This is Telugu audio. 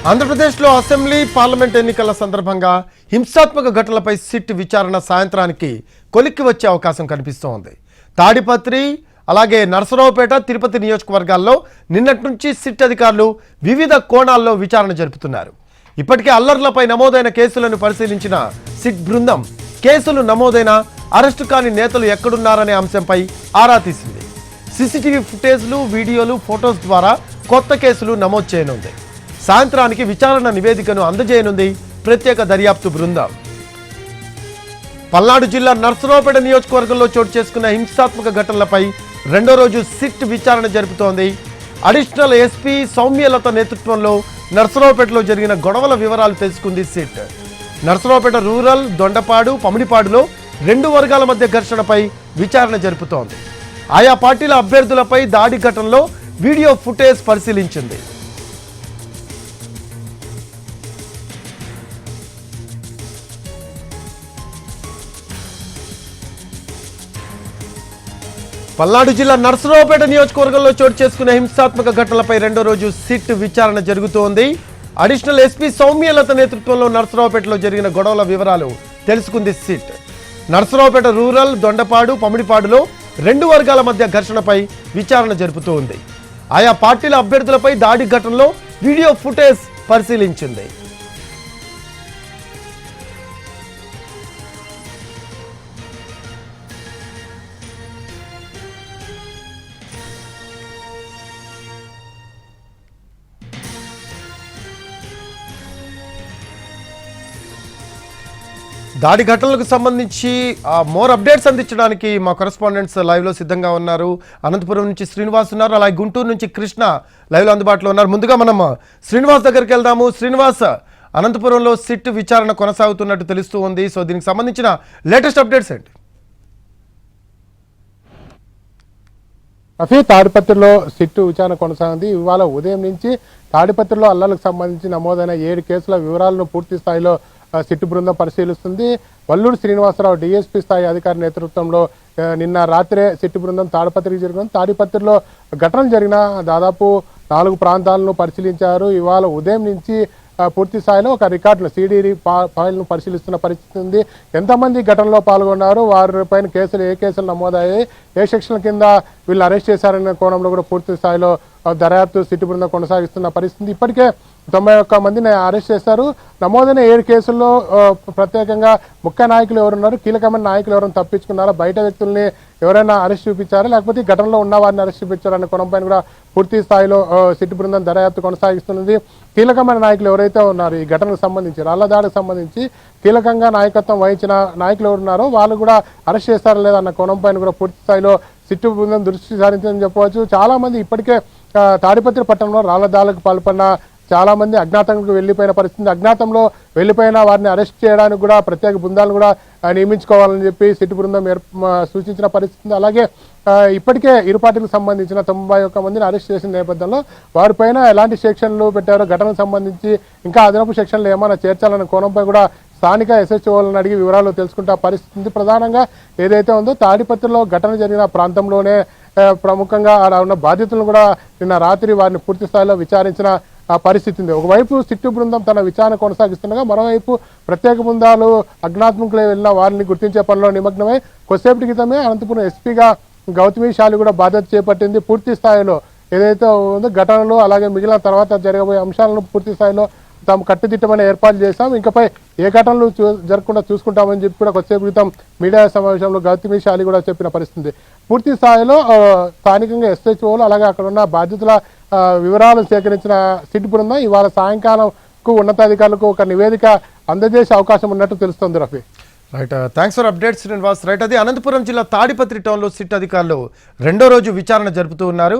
ఆంధ్రప్రదేశ్లో అసెంబ్లీ పార్లమెంట్ ఎన్నికల సందర్భంగా హింసాత్మక ఘటనలపై సిట్ విచారణ సాయంత్రానికి కొలిక్కి వచ్చే అవకాశం కనిపిస్తోంది. తాడిపత్రి అలాగే నరసరావుపేట తిరుపతి నియోజకవర్గాల్లో నిన్నటి నుంచి సిట్ అధికారులు వివిధ కోణాల్లో విచారణ జరుపుతున్నారు. ఇప్పటికే అల్లర్లపై నమోదైన కేసులను పరిశీలించిన సిట్ బృందం కేసులు నమోదైన అరెస్టు కాని నేతలు ఎక్కడున్నారనే అంశంపై ఆరా తీసింది. సీసీటీవీ ఫుటేజ్లు, వీడియోలు, ఫొటోస్ ద్వారా కొత్త కేసులు నమోదు చేయనుంది. సాయంత్రానికి విచారణ నివేదికను అందజేయనుంది ప్రత్యేక దర్యాప్తు బృందం. పల్నాడు జిల్లా నరసరావుపేట నియోజకవర్గంలో చోటు చేసుకున్న హింసాత్మక ఘటనలపై రెండో రోజు సిట్ విచారణ జరుపుతోంది. అడిషనల్ ఎస్పీ సౌమ్యలత నేతృత్వంలో నరసరావుపేటలో జరిగిన గొడవల వివరాలు తెలుసుకుంది సిట్. నరసరావుపేట రూరల్, దొండపాడు, పమిడిపాడులో రెండు వర్గాల మధ్య ఘర్షణపై విచారణ జరుపుతోంది. ఆయా పార్టీల అభ్యర్థులపై దాడి ఘటనలో వీడియో ఫుటేజ్ పరిశీలించింది. పల్నాడు జిల్లా నరసరావుపేట నియోజకవర్గంలో చోటు చేసుకున్న హింసాత్మక ఘటనలపై రెండో రోజు సిట్ విచారణ జరుగుతోంది. అడిషనల్ ఎస్పీ సౌమ్యలత నేతృత్వంలో నరసరావుపేటలో జరిగిన గొడవల వివరాలు తెలుసుకుంది సిట్. నరసరావుపేట రూరల్, దొండపాడు, పమిడిపాడులో రెండు వర్గాల మధ్య ఘర్షణపై విచారణ జరుపుతోంది. ఆయా పార్టీల అభ్యర్థులపై దాడి ఘటనలో వీడియో ఫుటేజ్ పరిశీలించింది. దాడి ఘటనలకు సంబంధించి మోర్ అప్డేట్స్ అందించడానికి మా కరెస్పాండెంట్స్ లైవ్లో సిద్ధంగా ఉన్నారు. అనంతపురం నుంచి శ్రీనివాస్ ఉన్నారు, అలాగే గుంటూరు నుంచి కృష్ణ లైవ్లో అందుబాటులో ఉన్నారు. ముందుగా మనం శ్రీనివాస్ దగ్గరికి వెళ్దాము. శ్రీనివాస్, అనంతపురంలో సిట్ విచారణ కొనసాగుతున్నట్టు తెలుస్తూ ఉంది. సో దీనికి సంబంధించిన లేటెస్ట్ అప్డేట్స్ ఏంటి? తాడిపత్రిలో సిట్టు విచారణ కొనసాగింది. ఇవాళ ఉదయం నుంచి తాడిపత్రిలో అల్లర్లకు సంబంధించి నమోదైన 7 కేసుల వివరాలను పూర్తి స్థాయిలో సిట్టు బృందం పరిశీలిస్తుంది. వల్లూరు శ్రీనివాసరావు డిఎస్పీ స్థాయి అధికారి నేతృత్వంలో నిన్న రాత్రే సిట్టు బృందం తాడిపత్రికి జరిగింది. తాడిపత్రిలో ఘటనలు జరిగిన దాదాపు 4 ప్రాంతాలను పరిశీలించారు. ఇవాళ ఉదయం నుంచి పూర్తి స్థాయిలో ఒక రికార్డులు సిడి ఫైల్ను పరిశీలిస్తున్న పరిస్థితి ఉంది. ఎంతమంది ఘటనలో పాల్గొన్నారు, వారిపైన కేసులు, ఏ కేసులు నమోదయ్యాయి, ఏ సెక్షన్ల కింద వీళ్ళు అరెస్ట్ చేశారనే కోణంలో కూడా పూర్తి స్థాయిలో దర్యాప్తు సిట్టు బృందం కొనసాగిస్తున్న పరిస్థితి. ఇప్పటికే 91 మందిని అరెస్ట్ చేశారు. నమోదైన 7 కేసుల్లో ప్రత్యేకంగా ముఖ్య నాయకులు ఎవరున్నారు, కీలకమైన నాయకులు ఎవరైనా తప్పించుకున్నారా, బయట వ్యక్తుల్ని ఎవరైనా అరెస్ట్ చూపించారా, లేకపోతే ఘటనలో ఉన్న వారిని అరెస్ట్ చూపించారనే కోణంపైన కూడా పూర్తి స్థాయిలో సిట్టు బృందం దర్యాప్తు కొనసాగిస్తున్నది. కీలకమైన నాయకులు ఎవరైతే ఉన్నారు, ఈ ఘటనకు సంబంధించి రాళ్లదాడికి సంబంధించి కీలకంగా నాయకత్వం వహించిన నాయకులు ఎవరున్నారో వాళ్ళు కూడా అరెస్ట్ చేస్తారా లేదా అన్న కోణంపైన కూడా పూర్తి స్థాయిలో సిట్టు బృందం దృష్టి సారించిందని చెప్పవచ్చు. చాలా మంది ఇప్పటికే తాడిపత్రి పట్టణంలో రాళ్లదాడులకు పాల్పడిన చాలా మంది అజ్ఞాతంకు వెళ్లిపోయిన పరిస్థితి. అజ్ఞాతంలో వెళ్లిపోయిన వారిని అరెస్ట్ చేయడానికి కూడా ప్రత్యేక బృందాలను కూడా నియమించుకోవాలని చెప్పి సిట్టు బృందం సూచించిన పరిస్థితి. అలాగే ఇప్పటికే ఇరు పార్టీలకు సంబంధించిన 91 మందిని అరెస్ట్ చేసిన నేపథ్యంలో వారిపైన ఎలాంటి సెక్షన్లు పెట్టారో, ఘటనకు సంబంధించి ఇంకా అదనపు సెక్షన్లు ఏమైనా చేర్చాలన్న కోణంపై కూడా స్థానిక ఎస్హెచ్ఓలను అడిగి వివరాలు తెలుసుకుంటే పరిస్థితి. ప్రధానంగా ఏదైతే ఉందో తాడిపత్రిలో ఘటన జరిగిన ప్రాంతంలోనే ప్రముఖంగా ఉన్న బాధితులను కూడా నిన్న రాత్రి వారిని పూర్తి స్థాయిలో విచారించిన పరిస్థితి ఉంది. ఒకవైపు సిట్టు బృందం తన విచారణ కొనసాగిస్తుండగా మరోవైపు ప్రత్యేక బృందాలు అజ్ఞాత్మకులే వెళ్ళిన వారిని గుర్తించే పనిలో నిమగ్నమై కొద్దిసేపటి క్రితమే అనంతపురం ఎస్పీగా గౌతమి శాలి కూడా బాధ్యత చేపట్టింది. పూర్తి స్థాయిలో ఏదైతే ఉందో ఘటనలు అలాగే మిగిలిన తర్వాత జరగబోయే అంశాలను పూర్తి స్థాయిలో తాము కట్టుదిట్టమైన ఏర్పాటు చేశాం, ఇంకపై ఏ ఘటనలు జరగకుండా చూసుకుంటామని చెప్పి కూడా కొద్దిసేపు క్రితం మీడియా సమావేశంలో గౌతమి శాలి కూడా చెప్పిన పరిస్థితి. పూర్తి స్థాయిలో స్థానికంగా ఎస్హెచ్ఓలు అలాగే అక్కడ ఉన్న బాధితుల వివరాలు సేకరించిన సిట్ బృందం ఇవాళ సాయంకాలంకు ఉన్నతాధికారులకు ఒక నివేదిక అందజేసే అవకాశం ఉన్నట్టు తెలుస్తోంది. Rafi, right, thanks for updates Srinivas. Right, అది అనంతపురం జిల్లా తాడిపత్రి టౌన్లో సిట్ అధికారులు రెండో రోజు విచారణ జరుపుతూ ఉన్నారు.